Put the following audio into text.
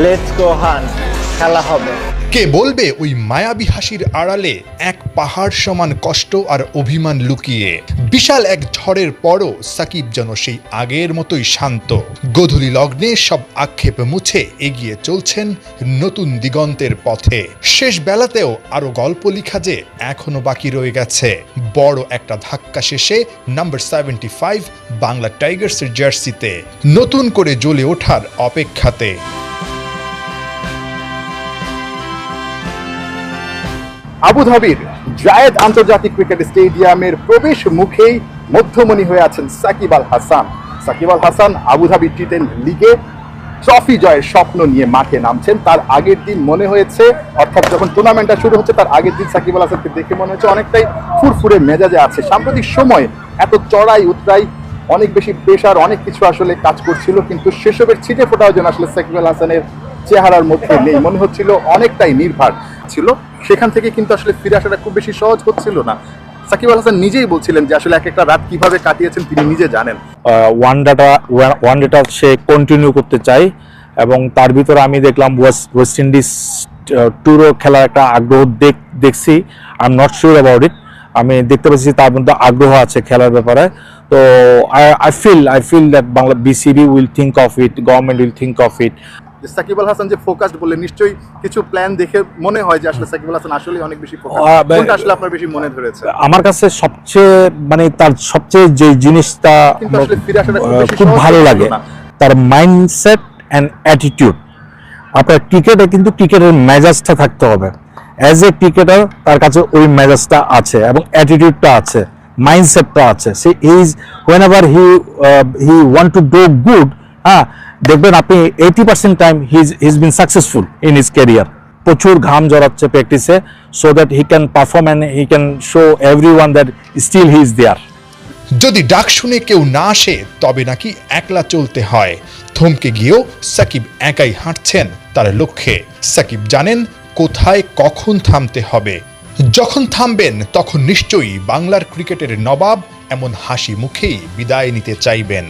Let's go hunt, খেলা হবে। কে বলবে ওই মায়াবী হাসির আড়ালে এক পাহাড় সমান কষ্ট আর অভিমান লুকিয়ে? বিশাল এক ঝড়ের পরও সাকিব যেন সেই আগের মতোই শান্ত। গোধূলি লগ্নে সব আক্ষেপ মুছে এগিয়ে চলছেন নতুন দিগন্তের পথে। শেষ বেলাতেও আরো গল্প লিখা যে এখনো বাকি রয়ে গেছে। বড় একটা ধাক্কা শেষে নাম্বার 75 বাংলা টাইগার্সের জার্সিতে নতুন করে জ্বলে ওঠার অপেক্ষাতে। আবুধাবির জায়েদ আন্তর্জাতিক ক্রিকেট স্টেডিয়ামের প্রবেশ মুখেই মধ্যমণি হয়ে আছেন সাকিব আল হাসান। সাকিব আল হাসান আবুধাবি টি10 লিগে ট্রফি জয়ের স্বপ্ন নিয়ে মাঠে নামছেন। তার আগের দিন মনে হয়েছে, অর্থাৎ যখন টুর্নামেন্টটা শুরু হচ্ছে তার আগের দিন সাকিব আল হাসানকে দেখে মনে হচ্ছে অনেকটাই ফুরফুরে মেজাজে আছে। সাম্প্রতিক সময় এত চড়াই উতরাই, অনেক বেশি প্রেশার, অনেক কিছু আসলে কাজ করছিল, কিন্তু সেসবের ছিটে ফোটাও যেন আসলে সাকিব আল হাসানের চেহারার মধ্যে নেই। মনে হচ্ছিল অনেকটাই নির্ভর ছিল। সেখান থেকে কিন্তু আসলে ফিরে আসাটা খুব বেশি সহজ হচ্ছিল না। সাকিব আল হাসান নিজেই বলছিলেন যে আসলে এক একটা রাত কিভাবে কাটিয়েছেন তিনি নিজে জানেন। ওয়ান ডেটা সে কন্টিনিউ করতে চাই, এবং তার ভিতরে আমি দেখলাম ওয়েস্ট ইন্ডিজ ট্যুরও খেলার একটা আগ্রহ দেখছি। I am not sure about it. আমি দেখতে পাচ্ছি তার মধ্যে আগ্রহ আছে খেলার ব্যাপারে। তো I feel that Bangla BCB will think of it, government will think of it. Shakib Al Hasan যে ফোকাসড বলে, নিশ্চয়ই কিছু প্ল্যান দেখে মনে হয় যে আসলে সাকিব আল হাসান আসলে অনেক বেশি ফোকাসড। কোনটা আসলে আপনার বেশি মনে ধরেছে? আমার কাছে সবচেয়ে তার সবচেয়ে যে জিনিসটা খুব ভালো লাগে, তার মাইন্ডসেট অ্যান্ড অ্যাটিটিউড। আপনার ক্রিকেটে কিন্তু ক্রিকেটের মেজাজটা থাকতে হবে। অ্যাজ এ ক্রিকেটার তার কাছে ওই মেজাজটা আছে এবং অ্যাটিটিউডটা আছে, মাইন্ডসেটটা আছে। সে is whenever he want to do good, দেখবেন আপনি 80% time his been successful in his career. প্রচুর ঘাম জড়াচ্ছে প্র্যাকটিসে, so that he can perform and he can show everyone that still he is there. যদি ডাক শুনে কেউ না আসে তবে নাকি একলা চলতে হয়। থমকে গিয়েও সাকিব একাই হাঁটছেন তার লক্ষ্যে। সাকিব জানেন কোথায় কখন থামতে হবে। যখন থামবেন তখন নিশ্চয়ই বাংলার ক্রিকেটের নবাব এমন হাসি মুখেই বিদায় নিতে চাইবেন।